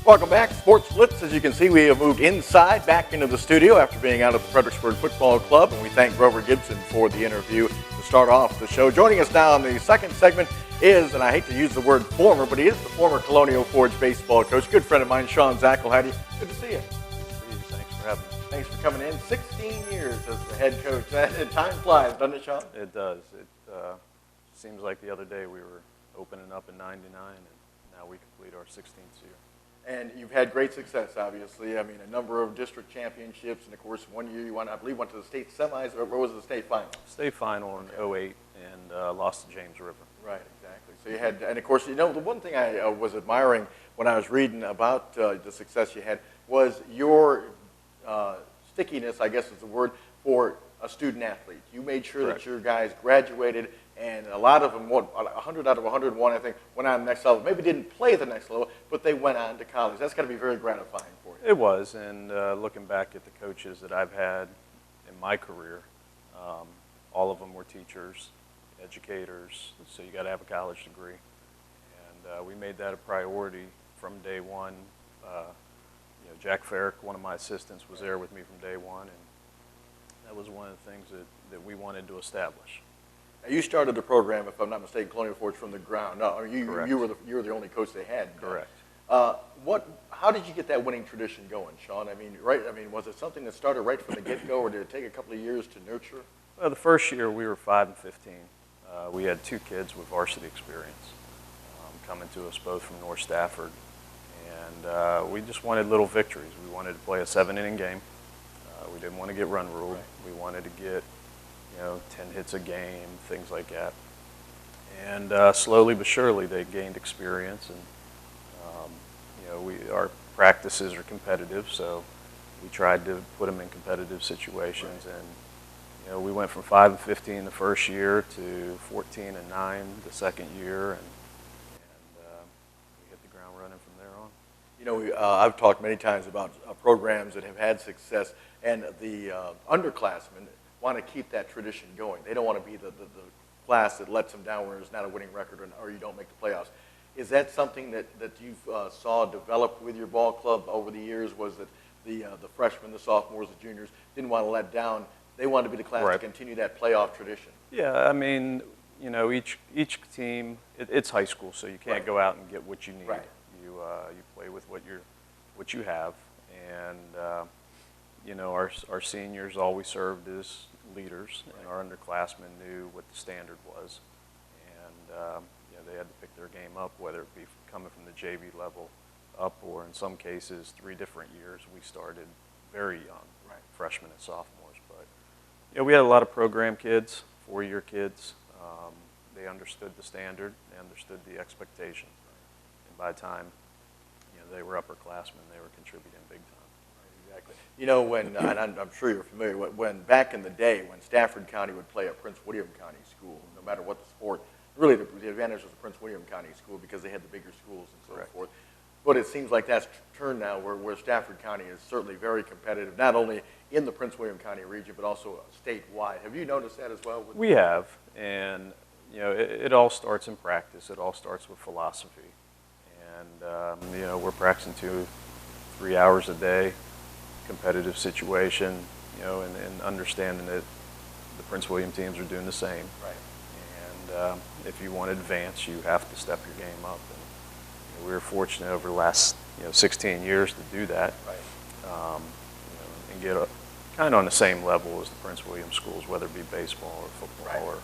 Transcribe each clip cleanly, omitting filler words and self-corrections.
Welcome back, Sports Blitz. As you can see, we have moved inside, back into the studio after being out of the Fredericksburg Football Club, and we thank Grover Gibson for the interview to start off the show. Joining us now in the second segment is, and I hate to use the word former, but he is the former Colonial Forge baseball coach, good friend of mine, Sean Zackelheide. Good to see you. Thanks for having me. Thanks for coming in. 16 years as the head coach. Time flies, doesn't it, Sean? It does. It seems like the other day we were opening up in '99, and now we complete our 16th year. And you've had great success, obviously. I mean, a number of district championships, and of course, one year you won, I believe, went to the state semis, or what was the state final? State final in '08, and lost to James River. Right, exactly. So you had, and of course, you know, the one thing I was admiring when I was reading about the success you had was your stickiness, I guess is the word, for a student athlete. You made sure Correct. that your guys graduated, and a lot of them, 100 out of 101, I think, went on to the next level. Maybe didn't play the next level, but they went on to college. That's got to be very gratifying for you. It was, and looking back at the coaches that I've had in my career, all of them were teachers, educators, so you got to have a college degree. And we made that a priority from day one. You know, Jack Farrick, one of my assistants, was there with me from day one, and that was one of the things that we wanted to establish. Now, you started the program, if I'm not mistaken, Colonial Forge from the ground. No, you were the only coach they had. Correct. How did you get that winning tradition going, Sean? I mean, was it something that started right from the get-go, or did it take a couple of years to nurture? Well, the first year we were 5 and 15. We had 2 kids with varsity experience coming to us, both from North Stafford, and we just wanted little victories. We wanted to play a 7-inning game. We didn't want to get run ruled. Right. We wanted to get, 10 hits a game, things like that. And slowly but surely they gained experience, and our practices are competitive, so we tried to put them in competitive situations. Right. And we went from 5 and 15 the first year to 14 and 9 the second year, and we hit the ground running from there on. You know, I've talked many times about programs that have had success, and the underclassmen want to keep that tradition going. They don't want to be the class that lets them down where there's not a winning record or you don't make the playoffs. Is that something that you saw develop with your ball club over the years? Was that the freshmen, the sophomores, the juniors didn't want to let down? They wanted to be the class Right. to continue that playoff tradition. Yeah, I mean, each team, it's high school, so you can't Right. go out and get what you need. Right. You play with what you have, and our seniors always served as leaders, Right. and our underclassmen knew what the standard was, and they had to pick their game up, whether it be coming from the JV level up, or in some cases 3 different years. We started very young, Right. freshmen and sophomores, but we had a lot of program kids, 4-year kids. They understood the standard, they understood the expectation, and by the time they were upperclassmen, they were contributing big time. Right, exactly. You know, when and I'm sure you're familiar, when back in the day when Stafford County would play a Prince William County school, no matter what the sport, really the advantage was the Prince William County school because they had the bigger schools and so Correct. forth. But it seems like that's turned now where Stafford County is certainly very competitive, not only in the Prince William County region, but also statewide. Have you noticed that as well? We have, and it all starts in practice. It all starts with philosophy, and we're practicing 2-3 hours a day, competitive situation, and understanding that the Prince William teams are doing the same. Right. And if you want to advance, you have to step your game up. And we were fortunate over the last 16 years to do that. Right. And get kind of on the same level as the Prince William schools, whether it be baseball or football Right. or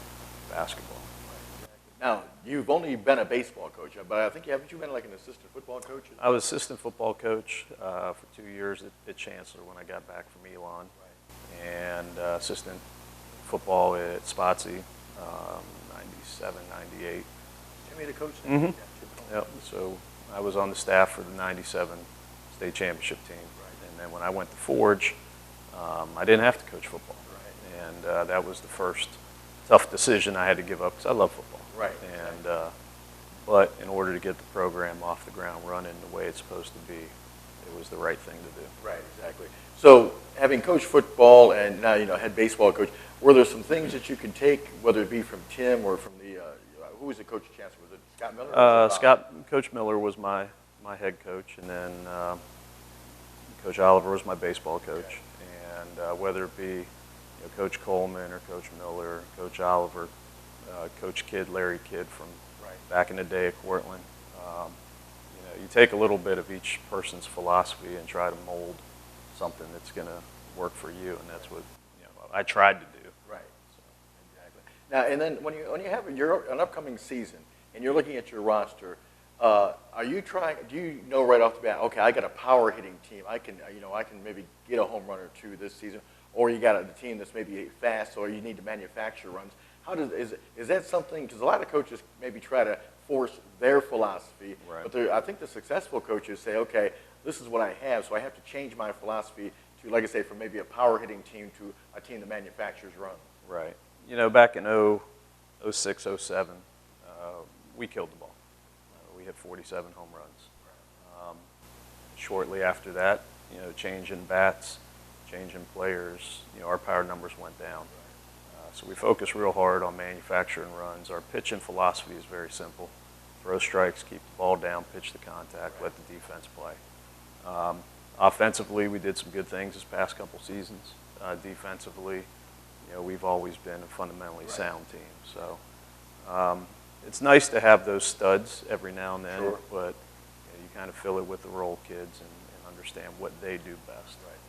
basketball. Right. Exactly. Now, you've only been a baseball coach, but I think haven't you been like an assistant football coach? I was assistant football coach for 2 years at Chancellor when I got back from Elon, Right. and assistant football at Spotsy, 97, 98. Jimmy, the coach? Mm-hmm. Yeah, Chip. Yep. So I was on the staff for the '97 state championship team, Right. and then when I went to Forge, I didn't have to coach football, Right. and that was the first tough decision I had to give up because I love football. Right. And but in order to get the program off the ground running the way it's supposed to be, it was the right thing to do. Right, exactly. So, having coached football and now head baseball coach, were there some things that you could take, whether it be from Tim or from the who was the coach at Chancellor? Was it Scott Miller? Coach Miller was my my head coach, and then Coach Oliver was my baseball coach. And whether it be Coach Coleman or Coach Miller, Coach Oliver, Coach Kidd, Larry Kidd from back in the day at Cortland, you take a little bit of each person's philosophy and try to mold something that's going to work for you, and that's what I tried to do. Right. So, exactly. Now, and then when you have an upcoming season and you're looking at your roster, are you trying? Do you know right off the bat? Okay, I got a power hitting team. I can maybe get a home run or two this season, or you got a team that's maybe fast, or you need to manufacture runs. Is that something? Because a lot of coaches maybe try to force their philosophy, right. but I think the successful coaches say, okay, this is what I have, so I have to change my philosophy to, like I say, from maybe a power hitting team to a team that manufactures runs. Right. Back in 06, 07, we killed the ball. We hit 47 home runs. Shortly after that, change in bats, change in players, our power numbers went down. So we focus real hard on manufacturing runs. Our pitching philosophy is very simple. Throw strikes, keep the ball down, pitch the contact, let the defense play. Offensively, we did some good things this past couple seasons. Defensively, we've always been a fundamentally sound team. So it's nice to have those studs every now and then, sure. But you kind of fill it with the role kids and understand what they do best. Right.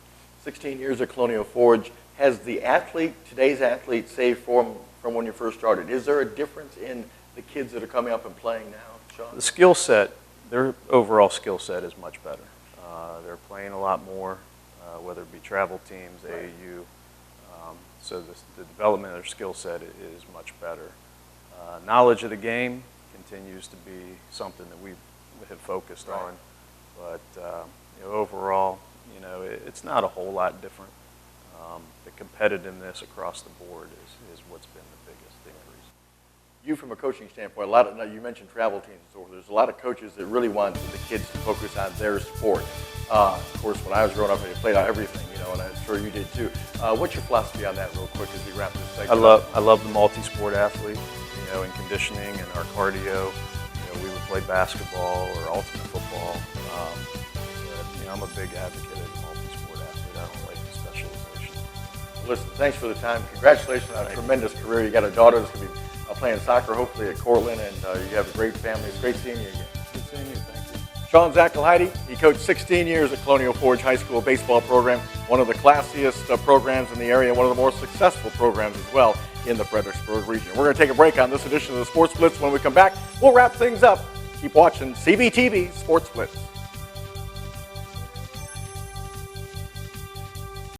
16 years at Colonial Forge. Has today's athlete, say from when you first started, is there a difference in the kids that are coming up and playing now, Sean? The skill set, their overall skill set is much better. They're playing a lot more, whether it be travel teams, right. AAU. So the development of their skill set is much better. Knowledge of the game continues to be something that we have focused right. on, but overall, it's not a whole lot different. The competitiveness across the board is what's been the biggest increase. You, from a coaching standpoint, you mentioned travel teams and so forth. There's a lot of coaches that really want the kids to focus on their sport. Of course, when I was growing up, I played out everything, and I'm sure you did too. What's your philosophy on that, real quick, as we wrap this segment I love the multi-sport athlete. In conditioning and our cardio, we would play basketball or ultimate football. But, I'm a big advocate of the multi-sport athlete. I don't like the specialization. Listen, thanks for the time. Congratulations on a tremendous career. You got a daughter that's going to be playing soccer, hopefully at Cortland, and you have a great family. It's great seeing you again. Good seeing you. Thank you. Sean Zackelheide, he coached 16 years at Colonial Forge High School baseball program, one of the classiest programs in the area, one of the more successful programs as well in the Fredericksburg region. We're going to take a break on this edition of the Sports Blitz. When we come back, we'll wrap things up. Keep watching CBTV Sports Blitz.